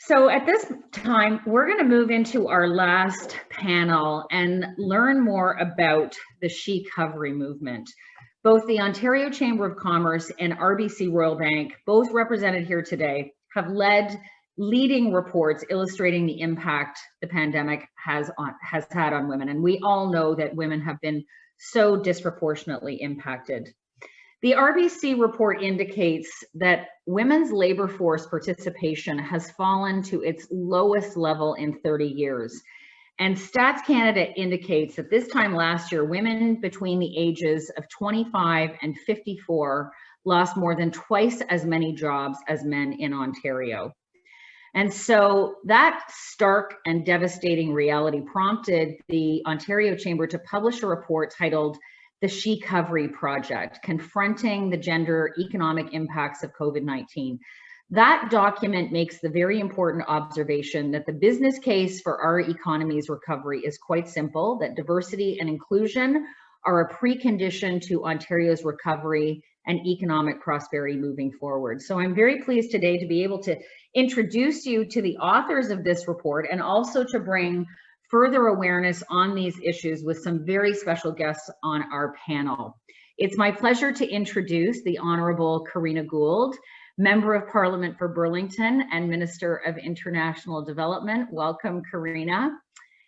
So at this time, we're going to move into our last panel and learn more about the SHE-Covery movement. Both the Ontario Chamber of Commerce and RBC Royal Bank, both represented here today, have led leading reports illustrating the impact the pandemic has had on women. And we all know that women have been so disproportionately impacted. The RBC report indicates that women's labor force participation has fallen to its lowest level in 30 years. And Stats Canada indicates that this time last year, women between the ages of 25 and 54 lost more than twice as many jobs as men in Ontario. And so that stark and devastating reality prompted the Ontario Chamber to publish a report titled the SHE-Covery Project, Confronting the Gender Economic Impacts of COVID-19. That document makes the very important observation that the business case for our economy's recovery is quite simple, that diversity and inclusion are a precondition to Ontario's recovery and economic prosperity moving forward. So I'm very pleased today to be able to introduce you to the authors of this report and also to bring further awareness on these issues with some very special guests on our panel. It's my pleasure to introduce the Honourable Karina Gould, Member of Parliament for Burlington and Minister of International Development. Welcome, Karina.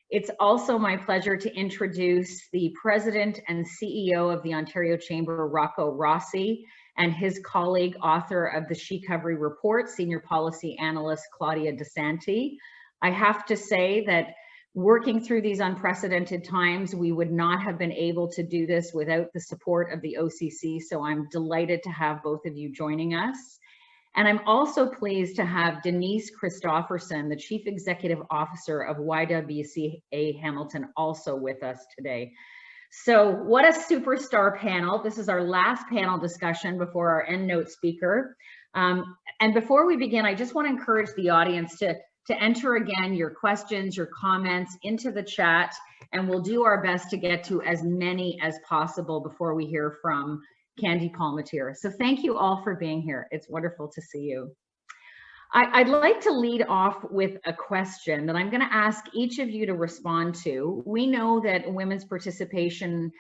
It's also my pleasure to introduce the President and CEO of the Ontario Chamber, Rocco Rossi, and his colleague, author of the SHE-Covery Report, Senior Policy Analyst Claudia DeSanti. I have to say that working through these unprecedented times, we would not have been able to do this without the support of the OCC, so I'm delighted to have both of you joining us. And I'm also pleased to have Denise Christopherson, the Chief Executive Officer of YWCA Hamilton, also with us today. So what a superstar panel. This is our last panel discussion before our EndNote speaker. And before we begin, I just want to encourage the audience to enter again your questions, your comments into the chat, and we'll do our best to get to as many as possible before we hear from Candy Palmatier. So thank you all for being here. It's wonderful to see you. I'd like to lead off with a question that I'm going to ask each of you to respond to. We know that women's participation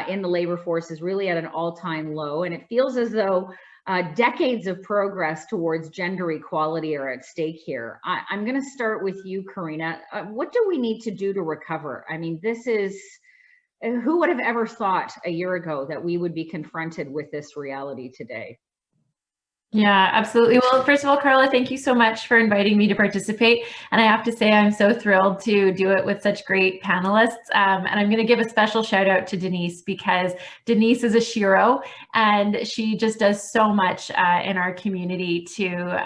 in the labor force is really at an all-time low, and it feels as though decades of progress towards gender equality are at stake here. I'm going to start with you, Karina. What do we need to do to recover? I mean, this is, who would have ever thought a year ago that we would be confronted with this reality today? Yeah, absolutely. Well, first of all, Carla, thank you so much for inviting me to participate. And I have to say, I'm so thrilled to do it with such great panelists. And I'm going to give a special shout out to Denise, because Denise is a shero and she just does so much in our community to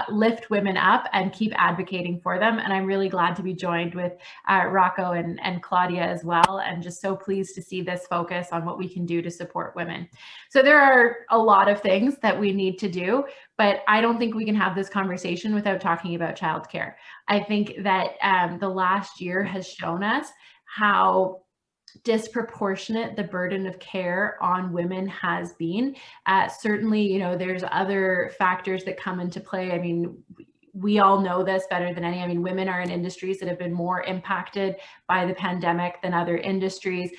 lift women up and keep advocating for them. And I'm really glad to be joined with Rocco and Claudia as well. And just so pleased to see this focus on what we can do to support women. So there are a lot of things that we need to do, but I don't think we can have this conversation without talking about childcare. I think that the last year has shown us how disproportionate the burden of care on women has been. Certainly, you know, there's other factors that come into play. I mean, we all know this better than any. I mean, women are in industries that have been more impacted by the pandemic than other industries.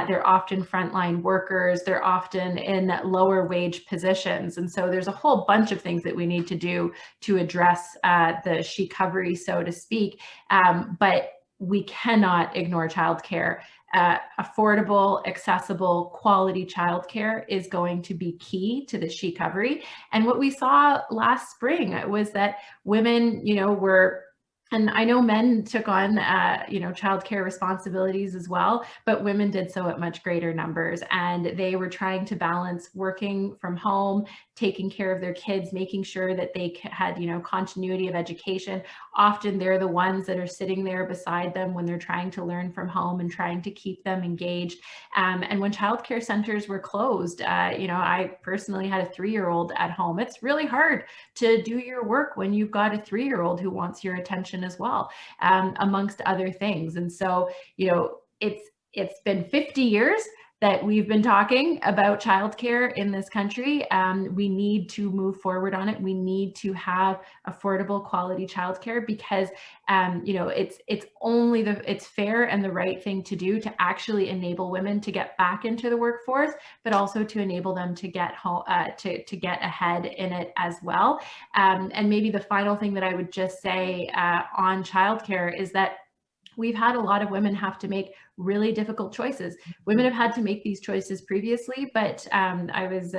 They're often frontline workers. They're often in lower wage positions. And so there's a whole bunch of things that we need to do to address the SHE-Covery, so to speak. But we cannot ignore childcare. Affordable, accessible, quality childcare is going to be key to the SHE-Covery. And what we saw last spring was that women, you know, were, and I know men took on, you know, childcare responsibilities as well, but women did so at much greater numbers. And they were trying to balance working from home, taking care of their kids, making sure that they had, you know, continuity of education. Often they're the ones that are sitting there beside them when they're trying to learn from home and trying to keep them engaged. And when childcare centers were closed, you know, I personally had a 3-year-old at home. It's really hard to do your work when you've got a 3-year-old who wants your attention as well, amongst other things. And so, you know, it's been 50 years that we've been talking about childcare in this country. We need to move forward on it. We need to have affordable, quality childcare because you know, it's fair and the right thing to do to actually enable women to get back into the workforce, but also to enable them to get home, to get ahead in it as well. And maybe the final thing that I would just say on childcare is that we've had a lot of women have to make really difficult choices. Women have had to make these choices previously, but I was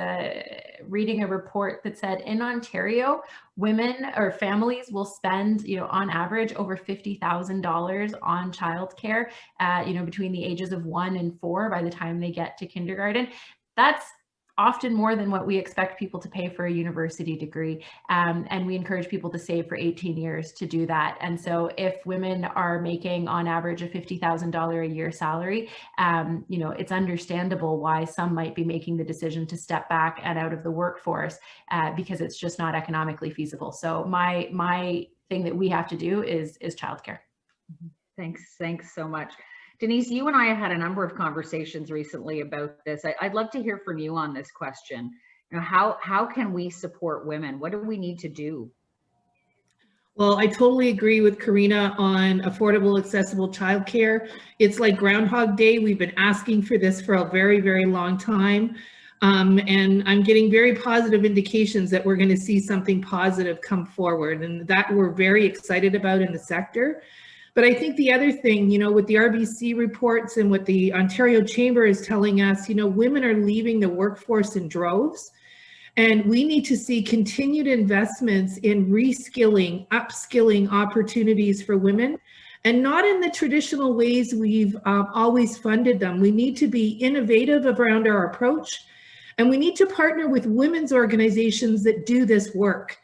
reading a report that said in Ontario, women or families will spend, you know, on average over $50,000 on childcare, you know, between the ages of 1 and 4 by the time they get to kindergarten. That's often more than what we expect people to pay for a university degree. And we encourage people to save for 18 years to do that. And so if women are making on average a $50,000 a year salary, you know, it's understandable why some might be making the decision to step back and out of the workforce because it's just not economically feasible. So my thing that we have to do is childcare. Thanks so much. Denise, you and I have had a number of conversations recently about this. I'd love to hear from you on this question. You know, how can we support women? What do we need to do? Well, I totally agree with Karina on affordable, accessible childcare. It's like Groundhog Day. We've been asking for this for a very, very long time. And I'm getting very positive indications that we're going to see something positive come forward, and that we're very excited about in the sector. But I think the other thing, you know, with the RBC reports and what the Ontario Chamber is telling us, you know, women are leaving the workforce in droves. And we need to see continued investments in reskilling, upskilling opportunities for women, and not in the traditional ways we've always funded them. We need to be innovative around our approach, and we need to partner with women's organizations that do this work.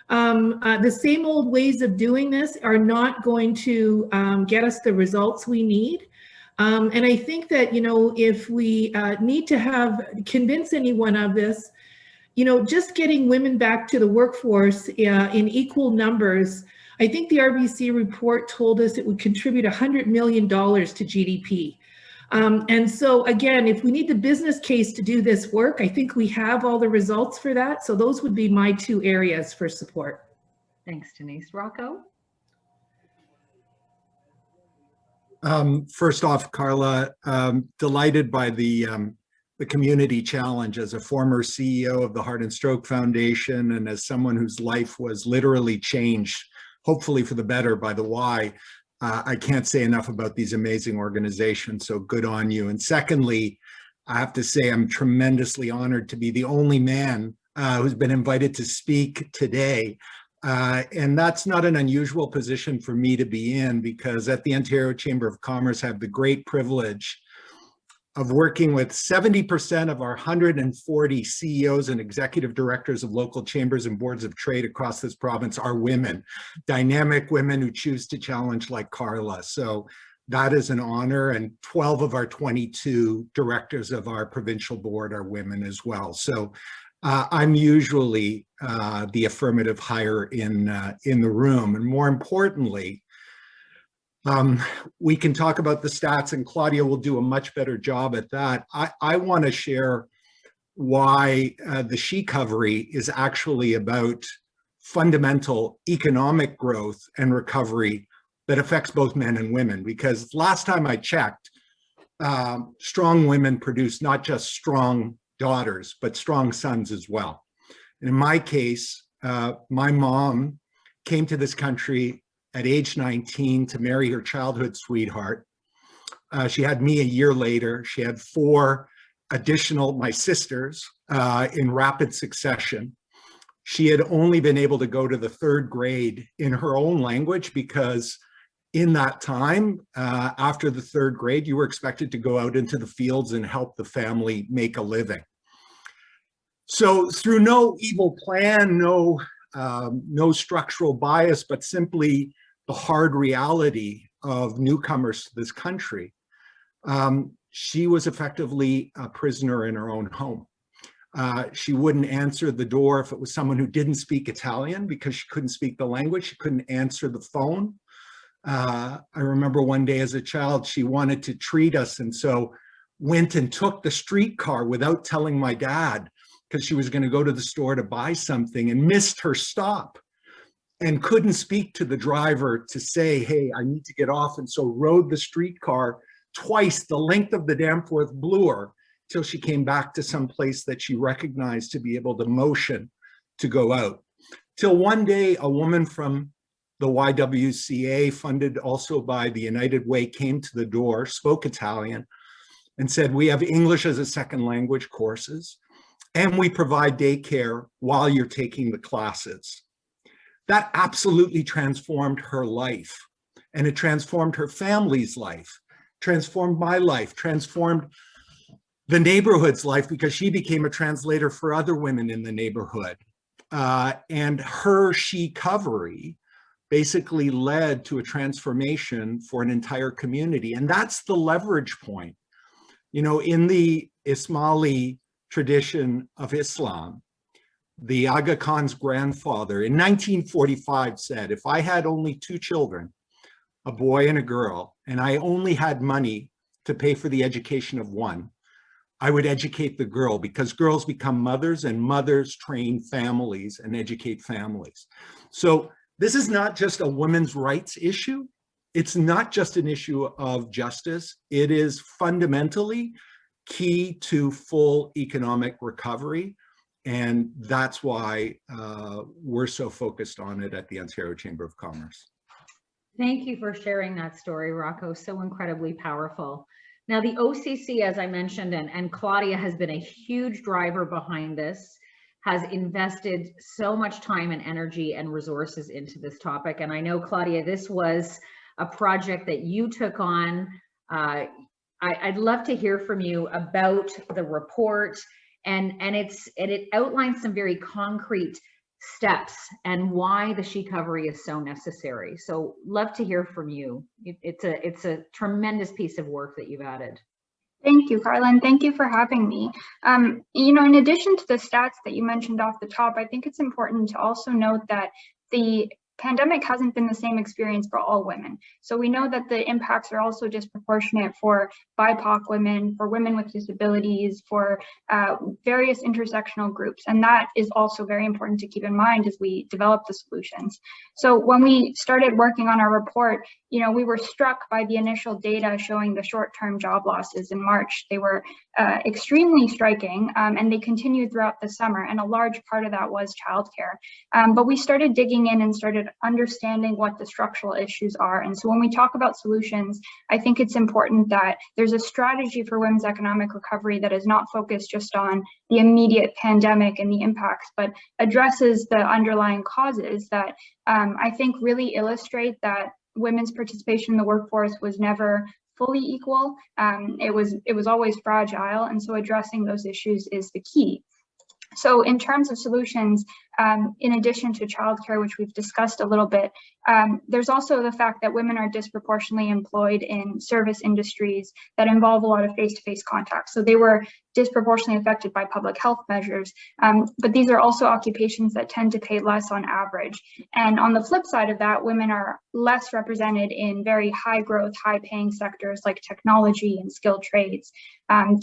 The same old ways of doing this are not going to get us the results we need. And I think that, you know, if we need to convince anyone of this, you know, just getting women back to the workforce in equal numbers, I think the RBC report told us it would contribute $100 million to GDP. And so again, if we need the business case to do this work, I think we have all the results for that. So those would be my 2 areas for support. Thanks, Denise. Rocco? First off, Carla, delighted by the community challenge as a former CEO of the Heart and Stroke Foundation and as someone whose life was literally changed, hopefully for the better, by the why. I can't say enough about these amazing organizations, so good on you. And secondly, I have to say I'm tremendously honored to be the only man who's been invited to speak today. And that's not an unusual position for me to be in, because at the Ontario Chamber of Commerce I have the great privilege of working with 70% of our 140 CEOs and executive directors of local chambers and boards of trade across this province are women, dynamic women who choose to challenge like Carla. So that is an honor, and 12 of our 22 directors of our provincial board are women as well. So I'm usually the affirmative hire in the room, and more importantly, we can talk about the stats, and Claudia will do a much better job at that. I want to share why the SHE-Covery is actually about fundamental economic growth and recovery that affects both men and women. Because last time I checked, strong women produce not just strong daughters, but strong sons as well. And in my case, my mom came to this country at age 19 to marry her childhood sweetheart. She had me a year later. She had 4 additional, my sisters, in rapid succession. She had only been able to go to the 3rd grade in her own language, because in that time, after the 3rd grade, you were expected to go out into the fields and help the family make a living. So through no evil plan, no structural bias, but simply the hard reality of newcomers to this country, she was effectively a prisoner in her own home. She wouldn't answer the door if it was someone who didn't speak Italian, because she couldn't speak the language. She couldn't answer the phone. I remember one day as a child, she wanted to treat us, and so went and took the streetcar without telling my dad because she was going to go to the store to buy something and missed her stop and couldn't speak to the driver to say, hey, I need to get off. And so rode the streetcar twice the length of the Danforth Bloor till she came back to some place that she recognized to be able to motion to go out. Till one day, a woman from the YWCA, funded also by the United Way, came to the door, spoke Italian, and said, we have English as a second language courses, and we provide daycare while you're taking the classes. That absolutely transformed her life, and it transformed her family's life, transformed my life, transformed the neighborhood's life, because she became a translator for other women in the neighborhood. And her SHE-Covery basically led to a transformation for an entire community. And that's the leverage point. You know, in the Ismaili tradition of Islam, the Aga Khan's grandfather in 1945 said, if I had only 2 children, a boy and a girl, and I only had money to pay for the education of one, I would educate the girl, because girls become mothers and mothers train families and educate families. So this is not just a women's rights issue. It's not just an issue of justice. It is fundamentally key to full economic recovery. And that's why we're so focused on it at the Ontario Chamber of Commerce. Thank you for sharing that story, Rocco. So incredibly powerful. Now, the OCC, as I mentioned, and Claudia has been a huge driver behind this, has invested so much time and energy and resources into this topic. And I know, Claudia, this was a project that you took on. I'd love to hear from you about the report, and it outlines some very concrete steps and why the SHE-Covery is so necessary. So love to hear from you. It's a tremendous piece of work that you've added. Thank you, Carla, and thank you for having me. You know, in addition to the stats that you mentioned off the top, I think it's important to also note that the pandemic hasn't been the same experience for all women. So we know that the impacts are also disproportionate for BIPOC women, for women with disabilities, for various intersectional groups. And that is also very important to keep in mind as we develop the solutions. So when we started working on our report, you know, we were struck by the initial data showing the short-term job losses in March. They were extremely striking, and they continued throughout the summer. And a large part of that was childcare. But we started digging in and started understanding what the structural issues are. And so when we talk about solutions, I think it's important that there's a strategy for women's economic recovery that is not focused just on the immediate pandemic and the impacts, but addresses the underlying causes that I think really illustrate that women's participation in the workforce was never fully equal. It was always fragile. And so addressing those issues is the key. So in terms of solutions, in addition to childcare, which we've discussed a little bit, there's also the fact that women are disproportionately employed in service industries that involve a lot of face-to-face contact. So they were disproportionately affected by public health measures, but these are also occupations that tend to pay less on average. And on the flip side of that, women are less represented in very high growth, high paying sectors like technology and skilled trades.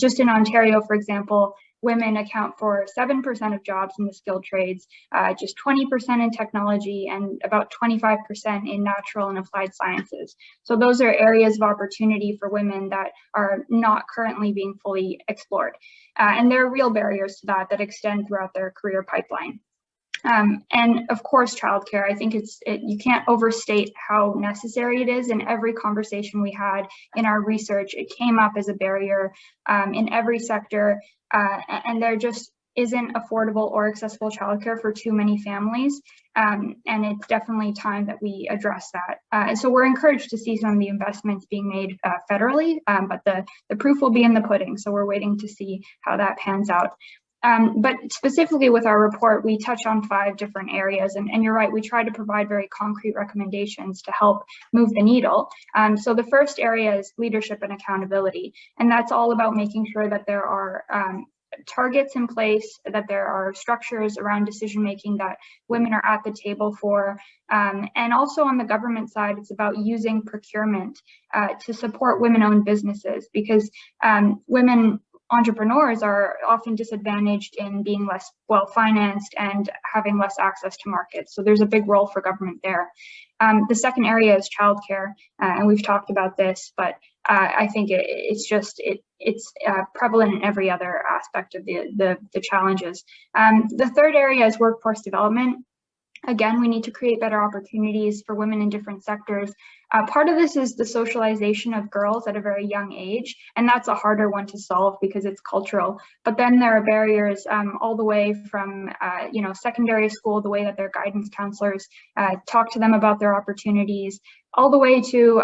Just in Ontario, for example, women account for 7% of jobs in the skilled trades, just 20% in technology, and about 25% in natural and applied sciences. So those are areas of opportunity for women that are not currently being fully explored. And there are real barriers to that extend throughout their career pipeline. And of course, childcare, I think you can't overstate how necessary it is. In every conversation we had in our research, it came up as a barrier in every sector, and there just isn't affordable or accessible childcare for too many families. And it's definitely time that we address that. And so we're encouraged to see some of the investments being made federally, but the proof will be in the pudding. So we're waiting to see how that pans out. But specifically with our report, we touch on 5 different areas, and you're right, we try to provide very concrete recommendations to help move the needle. So the first area is leadership and accountability, and that's all about making sure that there are targets in place, that there are structures around decision making that women are at the table for. And also on the government side, it's about using procurement to support women-owned businesses, because women entrepreneurs are often disadvantaged in being less well-financed and having less access to markets. So there's a big role for government there. The second area is childcare, and we've talked about this, but I think it's prevalent in every other aspect of the challenges. The third area is workforce development. Again, we need to create better opportunities for women in different sectors. Part of this is the socialization of girls at a very young age, and that's a harder one to solve because it's cultural. But then there are barriers all the way from secondary school, the way that their guidance counselors talk to them about their opportunities, all the way to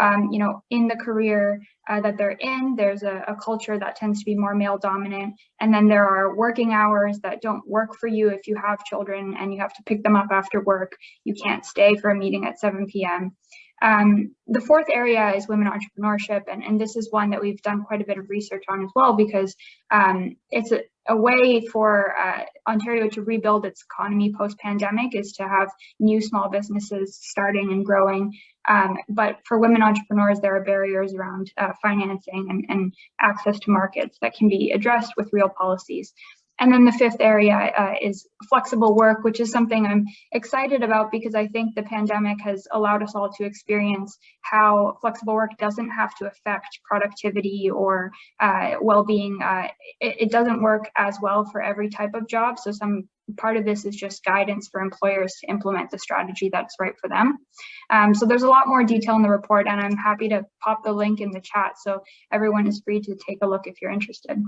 in the career that they're in. There's a culture that tends to be more male dominant, and then there are working hours that don't work for you if you have children and you have to pick them up after work. You can't stay for a meeting at 7 p.m. The fourth area is women entrepreneurship, and this is one that we've done quite a bit of research on as well, because it's a way for Ontario to rebuild its economy post-pandemic is to have new small businesses starting and growing. But for women entrepreneurs, there are barriers around financing and access to markets that can be addressed with real policies. And then the fifth area is flexible work, which is something I'm excited about because I think the pandemic has allowed us all to experience how flexible work doesn't have to affect productivity or well-being. It doesn't work as well for every type of job. So some part of this is just guidance for employers to implement the strategy that's right for them. So there's a lot more detail in the report, and I'm happy to pop the link in the chat so everyone is free to take a look if you're interested.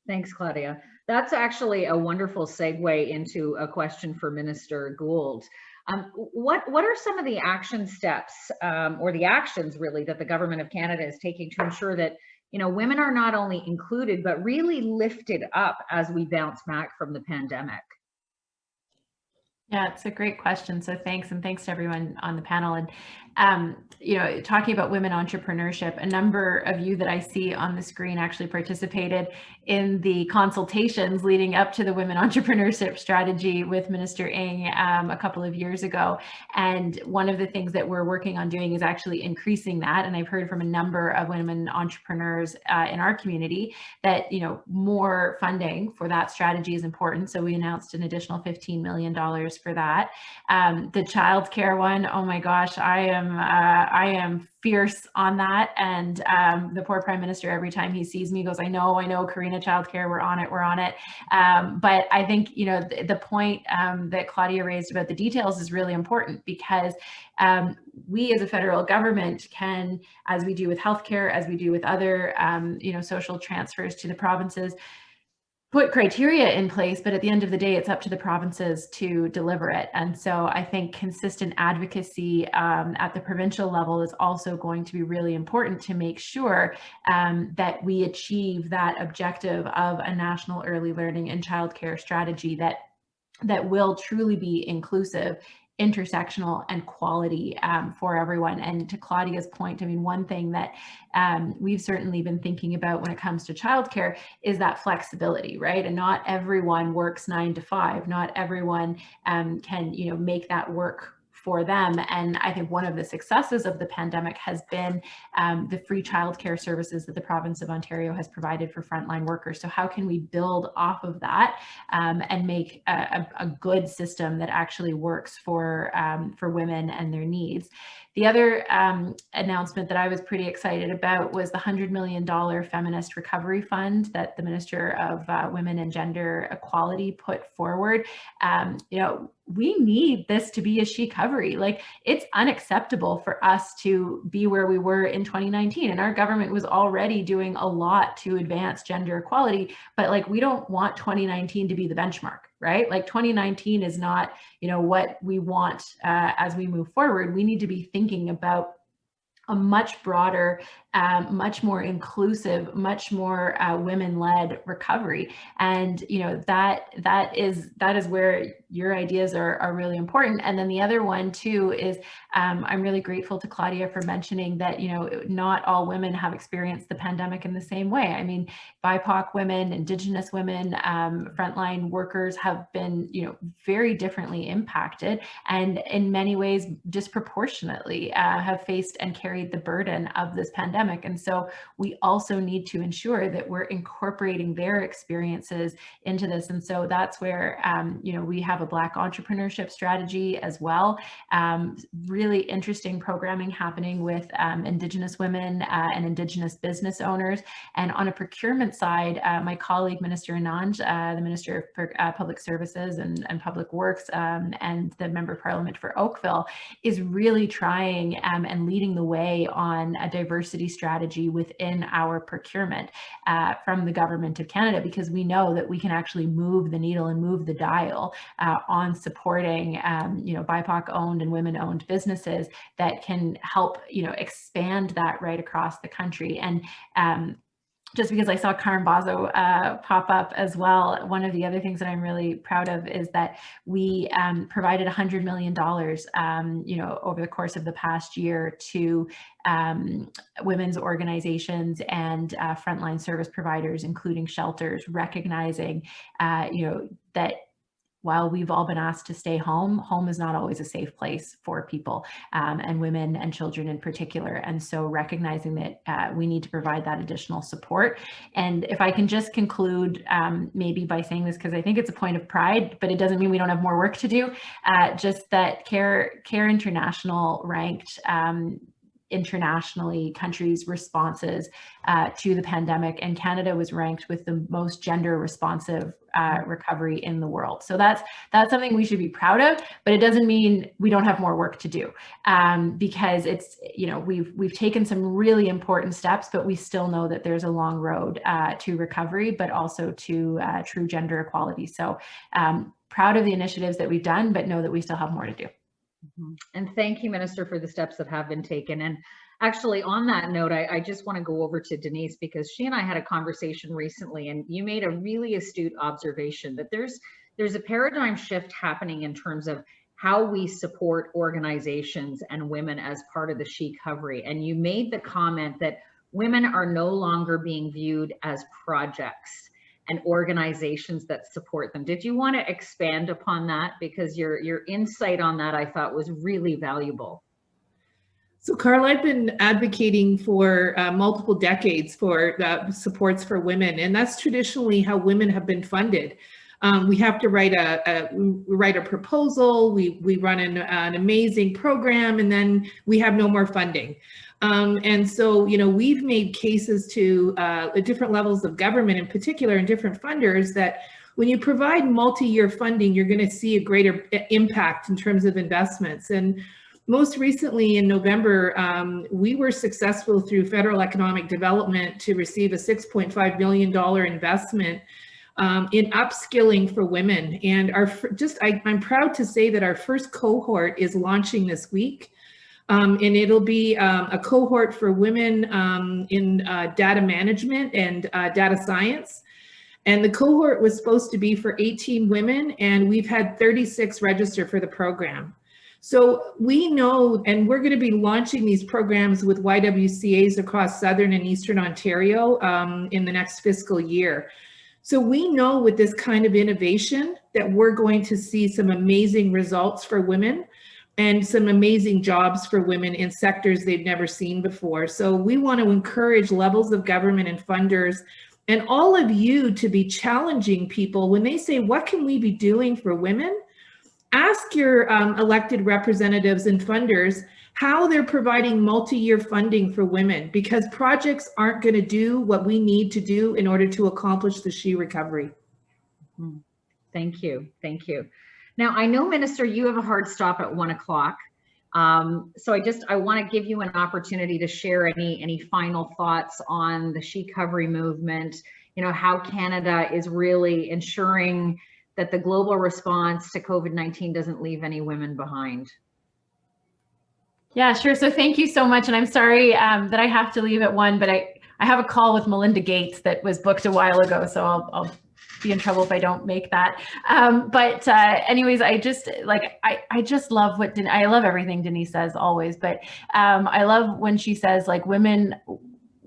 Thanks, Claudia. That's actually a wonderful segue into a question for Minister Gould. What are some of the action steps or the actions really that the Government of Canada is taking to ensure that women are not only included but really lifted up as we bounce back from the pandemic? Yeah, it's a great question. So thanks, and thanks to everyone on the panel. And talking about women entrepreneurship, a number of you that I see on the screen actually participated in the consultations leading up to the women entrepreneurship strategy with Minister Ng a couple of years ago. And one of the things that we're working on doing is actually increasing that. And I've heard from a number of women entrepreneurs in our community that more funding for that strategy is important. So we announced an additional $15 million for that. The childcare one, oh my gosh, I am fierce on that. And the poor Prime Minister, every time he sees me, goes, I know, Karina, childcare, we're on it. But I think, the point that Claudia raised about the details is really important, because we as a federal government can, as we do with healthcare, as we do with other, social transfers to the provinces, put criteria in place, but at the end of the day, it's up to the provinces to deliver it. And so I think consistent advocacy at the provincial level is also going to be really important to make sure that we achieve that objective of a national early learning and childcare strategy that will truly be inclusive, intersectional, and quality for everyone. And to Claudia's point, I mean, one thing that we've certainly been thinking about when it comes to childcare is that flexibility, right? And not everyone works 9 to 5. Not everyone can, make that work for them. And I think one of the successes of the pandemic has been the free childcare services that the province of Ontario has provided for frontline workers. So how can we build off of that and make a good system that actually works for women and their needs? The other announcement that I was pretty excited about was the $100 million Feminist Recovery Fund that the Minister of Women and Gender Equality put forward. We need this to be a SHE-Covery. Like, it's unacceptable for us to be where we were in 2019, and our government was already doing a lot to advance gender equality, but we don't want 2019 to be the benchmark, right? 2019 is not, what we want as we move forward. We need to be thinking about a much broader, much more inclusive, much more women-led recovery. And that is where your ideas are really important. And then the other one too is I'm really grateful to Claudia for mentioning that not all women have experienced the pandemic in the same way. I mean, BIPOC women, Indigenous women, frontline workers have been very differently impacted, and in many ways disproportionately have faced and carried the burden of this pandemic. And so we also need to ensure that we're incorporating their experiences into this. And so that's where we have a Black entrepreneurship strategy as well. Really interesting programming happening with Indigenous women and Indigenous business owners. And on a procurement side, my colleague, Minister Anand, the Minister for Public Services and Public Works, and the Member of Parliament for Oakville, is really trying and leading the way on a diversity strategy within our procurement from the Government of Canada, because we know that we can actually move the needle and move the dial on supporting BIPOC owned and women owned businesses that can help expand that right across the country. And just because I saw Karen Bazo pop up as well, one of the other things that I'm really proud of is that we provided $100 million, over the course of the past year to women's organizations and frontline service providers, including shelters, recognizing, that while we've all been asked to stay home, home is not always a safe place for people, and women and children in particular. And so recognizing that we need to provide that additional support. And if I can just conclude maybe by saying this, because I think it's a point of pride, but it doesn't mean we don't have more work to do, just that Care International ranked internationally countries' responses to the pandemic, and Canada was ranked with the most gender responsive recovery in the world. So that's something we should be proud of, but it doesn't mean we don't have more work to do, because it's we've taken some really important steps, but we still know that there's a long road to recovery, but also to true gender equality. So proud of the initiatives that we've done, but know that we still have more to do. And thank you, Minister, for the steps that have been taken. And actually, on that note, I just want to go over to Denise, because she and I had a conversation recently, and you made a really astute observation that there's a paradigm shift happening in terms of how we support organizations and women as part of the SHE-Covery. And you made the comment that women are no longer being viewed as projects and organizations that support them. Did you want to expand upon that? Because your insight on that, I thought, was really valuable. So Carl, I've been advocating for multiple decades for supports for women, and that's traditionally how women have been funded. We have to write a proposal, we run an amazing program, and then we have no more funding. And so, we've made cases to different levels of government in particular and different funders that when you provide multi-year funding, you're going to see a greater impact in terms of investments. And most recently in November, we were successful through federal economic development to receive a $6.5 million investment in upskilling for women. And I'm proud to say that our first cohort is launching this week. And it'll be a cohort for women in data management and data science. And the cohort was supposed to be for 18 women, and we've had 36 register for the program. So we know, and we're going to be launching these programs with YWCAs across Southern and Eastern Ontario in the next fiscal year. So we know with this kind of innovation that we're going to see some amazing results for women and some amazing jobs for women in sectors they've never seen before. So we want to encourage levels of government and funders and all of you to be challenging people when they say, what can we be doing for women? Ask your elected representatives and funders how they're providing multi-year funding for women, because projects aren't going to do what we need to do in order to accomplish the SHE recovery. Thank you. Thank you. Now, I know, Minister, you have a hard stop at 1 o'clock. So I want to give you an opportunity to share any final thoughts on the SHE-Covery movement, how Canada is really ensuring that the global response to COVID-19 doesn't leave any women behind. Yeah, sure. So thank you so much. And I'm sorry that I have to leave at 1, but I have a call with Melinda Gates that was booked a while ago. So I'll be in trouble if I don't make that. But anyways, I just love I love everything Denise says always, but I love when she says like women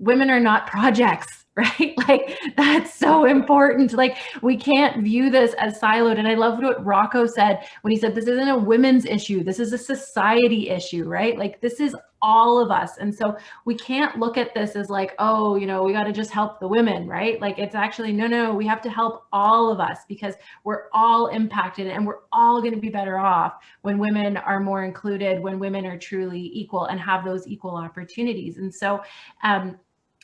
are not projects, right? Like that's so important. Like we can't view this as siloed. And I loved what Rocco said when he said, this isn't a women's issue. This is a society issue, right? Like this is all of us. And so we can't look at this as like, oh, you know, we got to just help the women, right? Like it's actually, no, we have to help all of us because we're all impacted and we're all going to be better off when women are more included, when women are truly equal and have those equal opportunities. And so,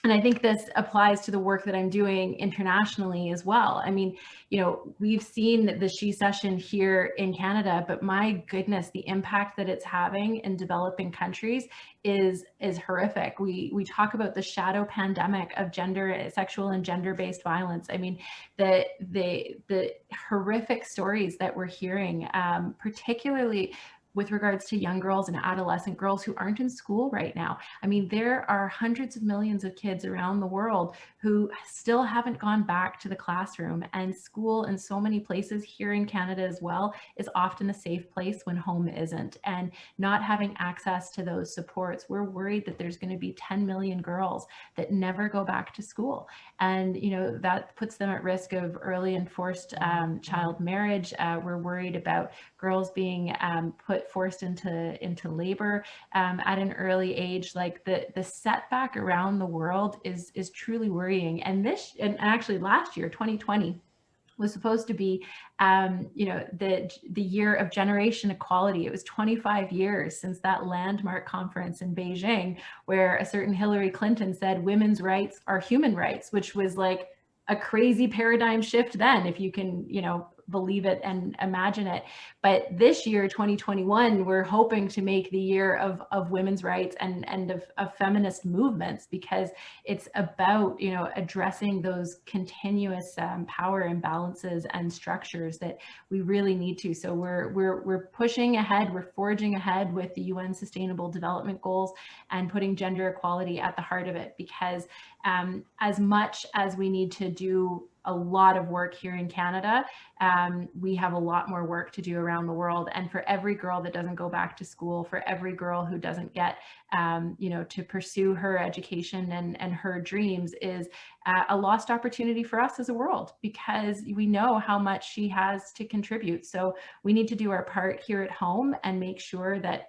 and I think this applies to the work that I'm doing internationally as well. I mean, you know, we've seen the SHE session here in Canada, but my goodness, the impact that it's having in developing countries is horrific. We talk about the shadow pandemic of sexual and gender-based violence. I mean, the horrific stories that we're hearing, particularly with regards to young girls and adolescent girls who aren't in school right now. I mean, there are hundreds of millions of kids around the world who still haven't gone back to the classroom, and school in so many places here in Canada as well is often a safe place when home isn't. And not having access to those supports, we're worried that there's going to be 10 million girls that never go back to school. And, you know, that puts them at risk of early and forced child marriage. We're worried about girls being forced into labor at an early age. Like the setback around the world is truly worrying. And actually last year, 2020, was supposed to be, you know, the year of generation equality. It was 25 years since that landmark conference in Beijing, where a certain Hillary Clinton said women's rights are human rights, which was like a crazy paradigm shift then, if you can, you know, believe it and imagine it. But this year, 2021, we're hoping to make the year of women's rights and of feminist movements, because it's about, you know, addressing those continuous power imbalances and structures that we really need to. So we're pushing ahead, we're forging ahead with the UN Sustainable Development Goals and putting gender equality at the heart of it, because as much as we need to do a lot of work here in Canada, we have a lot more work to do around the world. And for every girl that doesn't go back to school, for every girl who doesn't get, you know, to pursue her education and her dreams, is a lost opportunity for us as a world, because we know how much she has to contribute. So we need to do our part here at home and make sure that,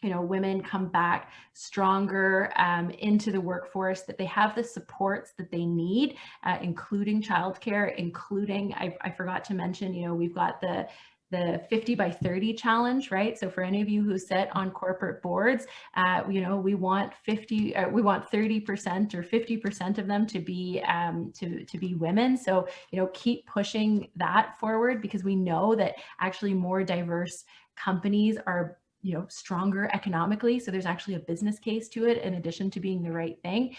you know, women come back stronger into the workforce, that they have the supports that they need, including childcare, including, I forgot to mention, you know, we've got the 50 by 30 challenge, right? So for any of you who sit on corporate boards, you know, we want 30% or 50% of them to be to be women. So, you know, keep pushing that forward, because we know that actually more diverse companies are, you know, stronger economically. So there's actually a business case to it, in addition to being the right thing.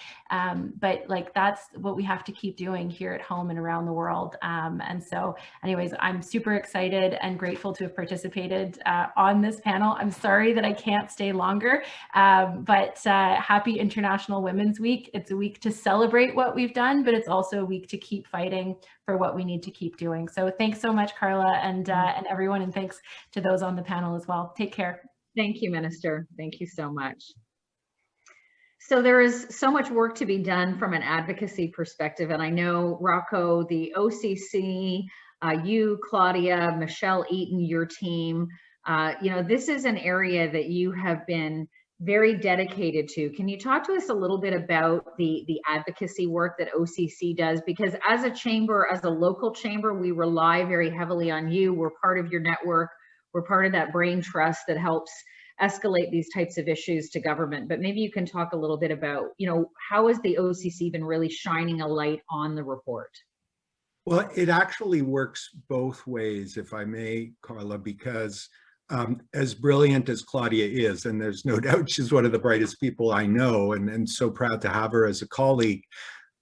But like, that's what we have to keep doing here at home and around the world. And so anyways, I'm super excited and grateful to have participated on this panel. I'm sorry that I can't stay longer, but happy International Women's Week. It's a week to celebrate what we've done, but it's also a week to keep fighting for what we need to keep doing. So thanks so much, Carla, and everyone, and thanks to those on the panel as well. Take care. Thank you, Minister. Thank you so much. So there is so much work to be done from an advocacy perspective. And I know, Rocco, the OCC, you, Claudia, Michelle Eaton, your team, you know, this is an area that you have been very dedicated to. Can you talk to us a little bit about the advocacy work that OCC does? Because as a chamber, as a local chamber, we rely very heavily on you. We're part of your network. We're part of that brain trust that helps escalate these types of issues to government. But maybe you can talk a little bit about, you know, how has the OCC been really shining a light on the report? Well, it actually works both ways, if I may, Carla, because as brilliant as Claudia is, and there's no doubt she's one of the brightest people I know, and so proud to have her as a colleague,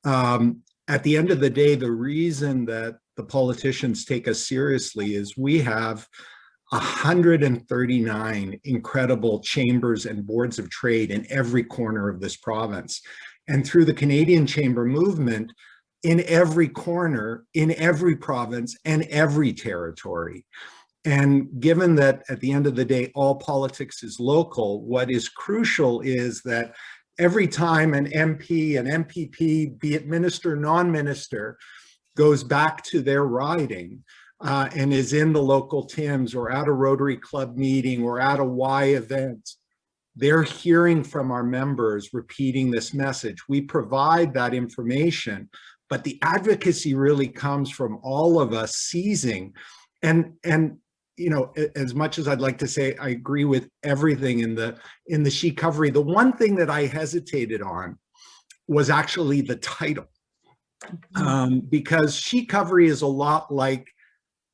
at the end of the day, the reason that the politicians take us seriously is we have 139 incredible chambers and boards of trade in every corner of this province. And through the Canadian Chamber movement, in every corner, in every province, and every territory. And given that at the end of the day, all politics is local, what is crucial is that every time an MP, an MPP, be it minister, non-minister, goes back to their riding and is in the local Tims or at a Rotary Club meeting or at a Y event, they're hearing from our members repeating this message. We provide that information, but the advocacy really comes from all of us seizing. And you know, as much as I'd like to say I agree with everything in the SHE-Covery, the one thing that I hesitated on was actually the title, because SHE-Covery is a lot like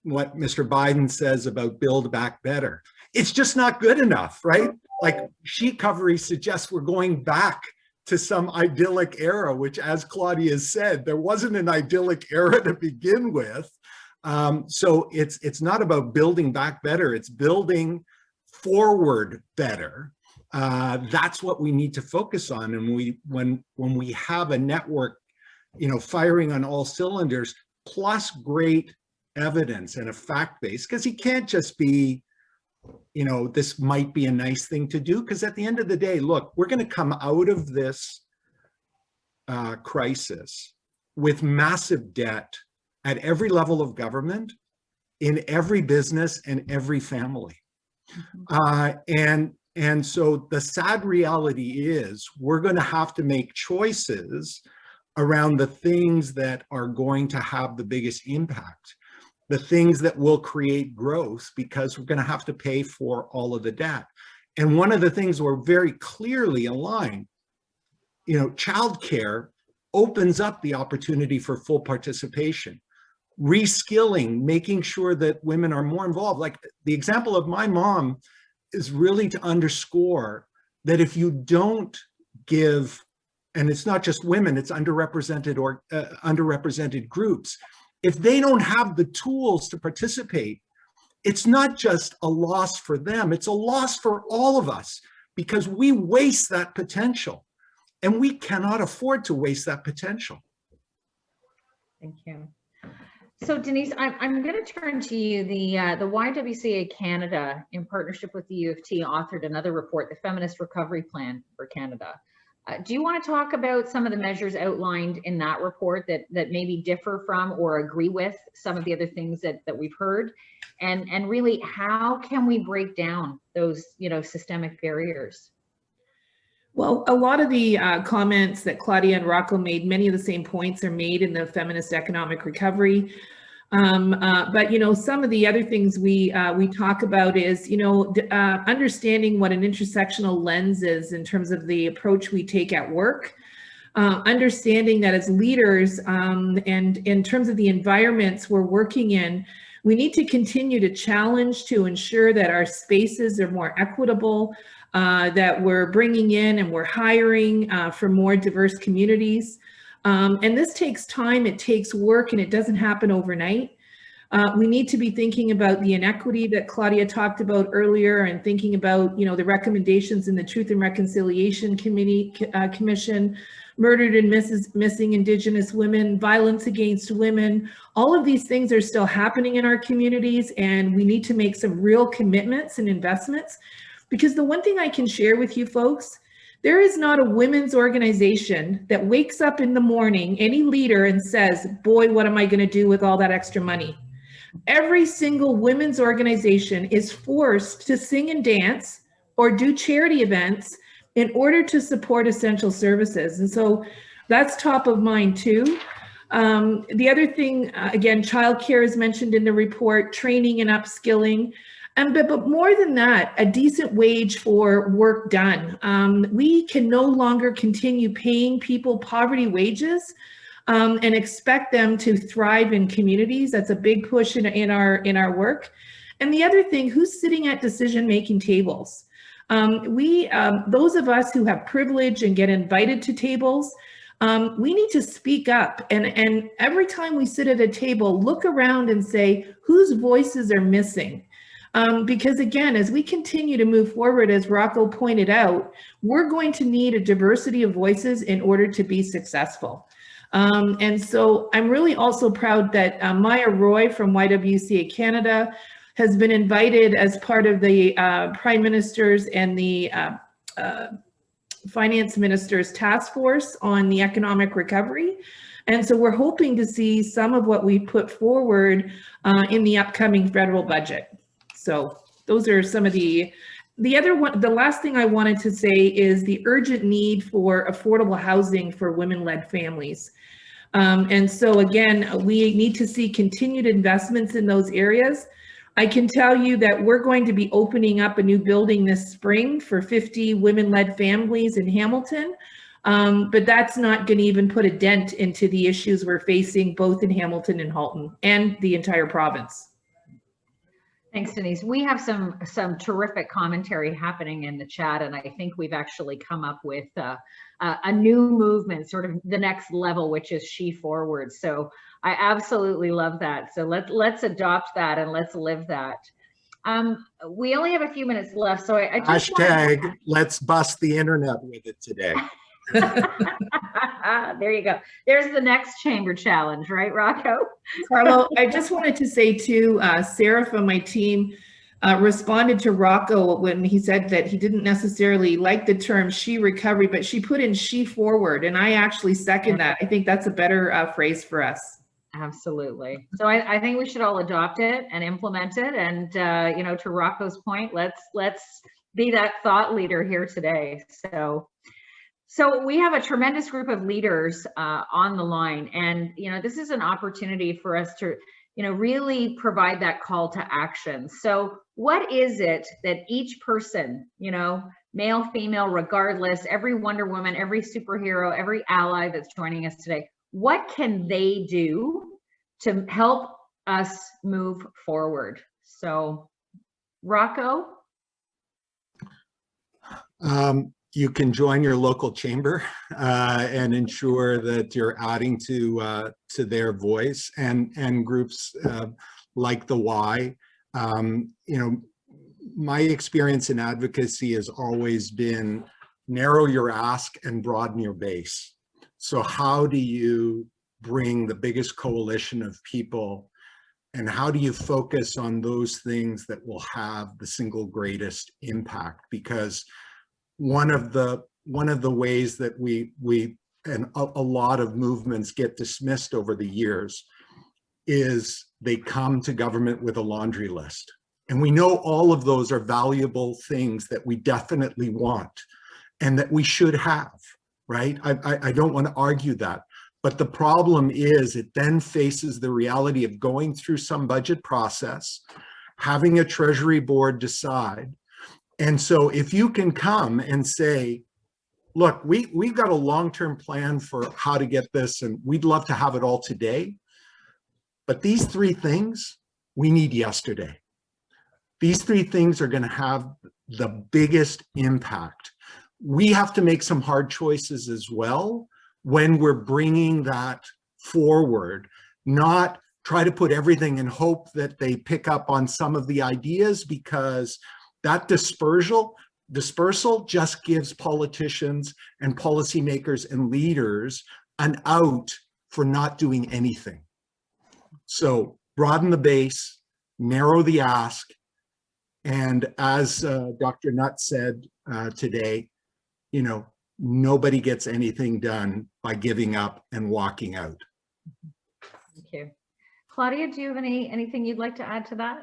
what Mr. Biden says about Build Back Better. It's just not good enough, right? Like SHE-Covery suggests we're going back to some idyllic era, which, as Claudia said, there wasn't an idyllic era to begin with. So it's not about building back better, it's building forward better. That's what we need to focus on. And when we have a network, you know, firing on all cylinders, plus great evidence and a fact base, because you can't just be, you know, this might be a nice thing to do, because at the end of the day, look, we're going to come out of this crisis with massive debt at every level of government, in every business and every family. And so the sad reality is we're going to have to make choices around the things that are going to have the biggest impact, the things that will create growth, because we're going to have to pay for all of the debt. And one of the things we're very clearly aligned, you know, childcare opens up the opportunity for full participation. Reskilling, making sure that women are more involved. Like the example of my mom is really to underscore that if you don't give, and it's not just women, it's underrepresented or underrepresented groups, if they don't have the tools to participate, it's not just a loss for them, it's a loss for all of us, because we waste that potential and we cannot afford to waste that potential. Thank you. So Denise, I'm going to turn to you. The YWCA Canada, in partnership with the U of T, authored another report, the Feminist Recovery Plan for Canada. Do you want to talk about some of the measures outlined in that report that maybe differ from or agree with some of the other things that we've heard, and really how can we break down those, you know, systemic barriers? Well, a lot of the comments that Claudia and Rocco made, many of the same points are made in the feminist economic recovery. But, you know, some of the other things we talk about is, you know, understanding what an intersectional lens is in terms of the approach we take at work, understanding that as leaders and in terms of the environments we're working in, we need to continue to challenge to ensure that our spaces are more equitable, that we're bringing in and we're hiring for more diverse communities. And this takes time, it takes work, and it doesn't happen overnight. We need to be thinking about the inequity that Claudia talked about earlier, and thinking about, you know, the recommendations in the Truth and Reconciliation Commission, murdered and missing Indigenous women, violence against women. All of these things are still happening in our communities, and we need to make some real commitments and investments. Because the one thing I can share with you folks, there is not a women's organization that wakes up in the morning, any leader, and says, boy, what am I going to do with all that extra money? Every single women's organization is forced to sing and dance or do charity events in order to support essential services. And so that's top of mind too. The other thing, again, childcare is mentioned in the report, training and upskilling. But more than that, a decent wage for work done. We can no longer continue paying people poverty wages and expect them to thrive in communities. That's a big push in our work. And the other thing, who's sitting at decision-making tables? Those of us who have privilege and get invited to tables, we need to speak up. And every time we sit at a table, look around and say, whose voices are missing? Because again, as we continue to move forward, as Rocco pointed out, we're going to need a diversity of voices in order to be successful. And so I'm really also proud that Maya Roy from YWCA Canada has been invited as part of the Prime Minister's and the Finance Minister's task force on the economic recovery. And so we're hoping to see some of what we put forward in the upcoming federal budget. So those are some of the other one. The last thing I wanted to say is the urgent need for affordable housing for women-led families. And so again, we need to see continued investments in those areas. I can tell you that we're going to be opening up a new building this spring for 50 women-led families in Hamilton. But that's not going to even put a dent into the issues we're facing both in Hamilton and Halton and the entire province. Thanks, Denise. We have some terrific commentary happening in the chat, and I think we've actually come up with a new movement, sort of the next level, which is She Forward. So I absolutely love that. So let's adopt that and let's live that. We only have a few minutes left, so I just hashtag let's bust the internet with it today. There you go. There's the next chamber challenge, right, Rocco? Carlo, I just wanted to say too, Sarah from my team responded to Rocco when he said that he didn't necessarily like the term she recovery, but she put in she forward, and I actually second that. I think that's a better phrase for us. Absolutely. So I think we should all adopt it and implement it. And you know, to Rocco's point, let's be that thought leader here today. So we have a tremendous group of leaders on the line, and you know, this is an opportunity for us to, you know, really provide that call to action. So what is it that each person, you know, male, female, regardless, every Wonder Woman, every superhero, every ally that's joining us today, what can they do to help us move forward? So Rocco? You can join your local chamber and ensure that you're adding to their voice, and groups like the Y. You know, my experience in advocacy has always been narrow your ask and broaden your base. So how do you bring the biggest coalition of people, and how do you focus on those things that will have the single greatest impact? Because one of the ways that we and a lot of movements get dismissed over the years is they come to government with a laundry list. And we know all of those are valuable things that we definitely want and that we should have, right? I don't want to argue that. But the problem is it then faces the reality of going through some budget process, having a Treasury board decide. And so if you can come and say, look, we've got a long-term plan for how to get this, and we'd love to have it all today, but these three things we need yesterday. These three things are going to have the biggest impact. We have to make some hard choices as well when we're bringing that forward, not try to put everything in hope that they pick up on some of the ideas, because that dispersal just gives politicians and policymakers and leaders an out for not doing anything. So broaden the base, narrow the ask, and as Dr. Nutt said today, you know, nobody gets anything done by giving up and walking out. Thank you. Claudia, do you have anything you'd like to add to that?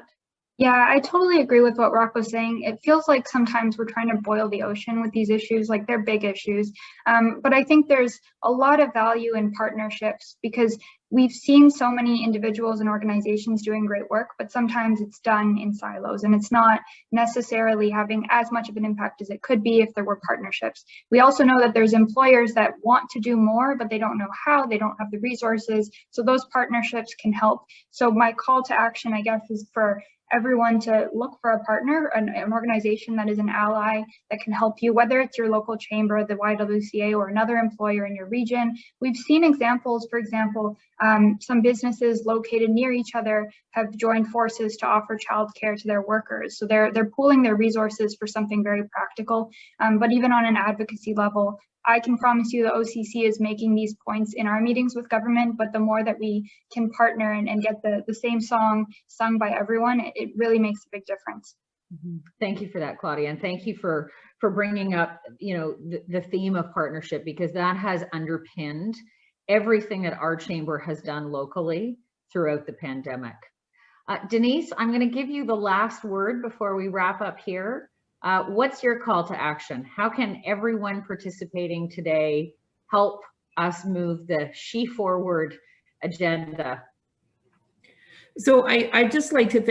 Yeah, I totally agree with what Rocco's saying. It feels like sometimes we're trying to boil the ocean with these issues, like they're big issues. But I think there's a lot of value in partnerships, because we've seen so many individuals and organizations doing great work, but sometimes it's done in silos and it's not necessarily having as much of an impact as it could be if there were partnerships. We also know that there's employers that want to do more, but they don't know how, they don't have the resources. So those partnerships can help. So my call to action, I guess, is for everyone to look for a partner, an organization that is an ally that can help you, whether it's your local chamber, the YWCA, or another employer in your region. We've seen examples, for example, some businesses located near each other have joined forces to offer childcare to their workers. So they're pooling their resources for something very practical. But even on an advocacy level, I can promise you the OCC is making these points in our meetings with government, but the more that we can partner and get the same song sung by everyone, it really makes a big difference. Thank you for that, Claudia, and thank you for bringing up, you know, the theme of partnership, because that has underpinned everything that our chamber has done locally throughout the pandemic. Denise, I'm going to give you the last word before we wrap up here. What's your call to action? How can everyone participating today help us move the SHE Forward agenda? So I just like to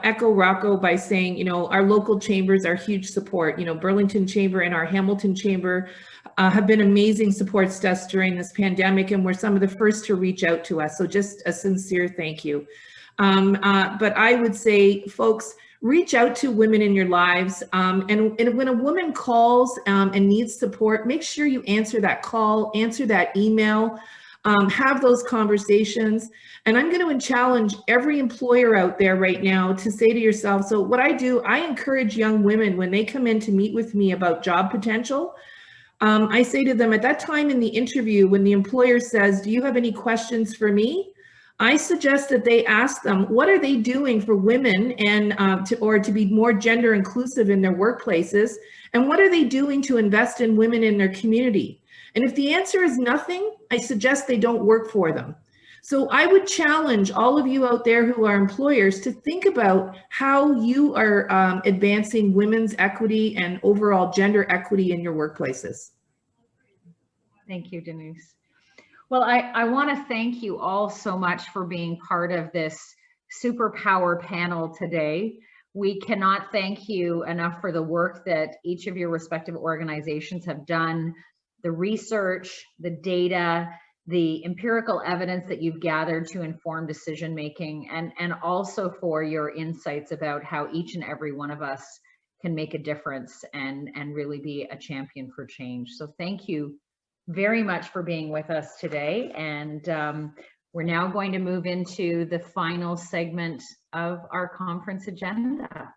echo Rocco by saying, our local chambers are huge support. Burlington Chamber and our Hamilton Chamber have been amazing supports to us during this pandemic, and were some of the first to reach out to us. So just a sincere thank you. But I would say, folks, reach out to women in your lives. And when a woman calls and needs support, make sure you answer that call, answer that email, have those conversations. And I'm going to challenge every employer out there right now to say to yourself, so what I do, I encourage young women when they come in to meet with me about job potential. I say to them at that time in the interview, when the employer says, do you have any questions for me? I suggest that they ask them, what are they doing for women and to be more gender inclusive in their workplaces? And what are they doing to invest in women in their community? And if the answer is nothing, I suggest they don't work for them. So I would challenge all of you out there who are employers to think about how you are advancing women's equity and overall gender equity in your workplaces. Thank you, Denise. Well, I want to thank you all so much for being part of this superpower panel today. We cannot thank you enough for the work that each of your respective organizations have done, the research, the data, the empirical evidence that you've gathered to inform decision making, and also for your insights about how each and every one of us can make a difference and really be a champion for change. So thank you very much for being with us today. And we're now going to move into the final segment of our conference agenda.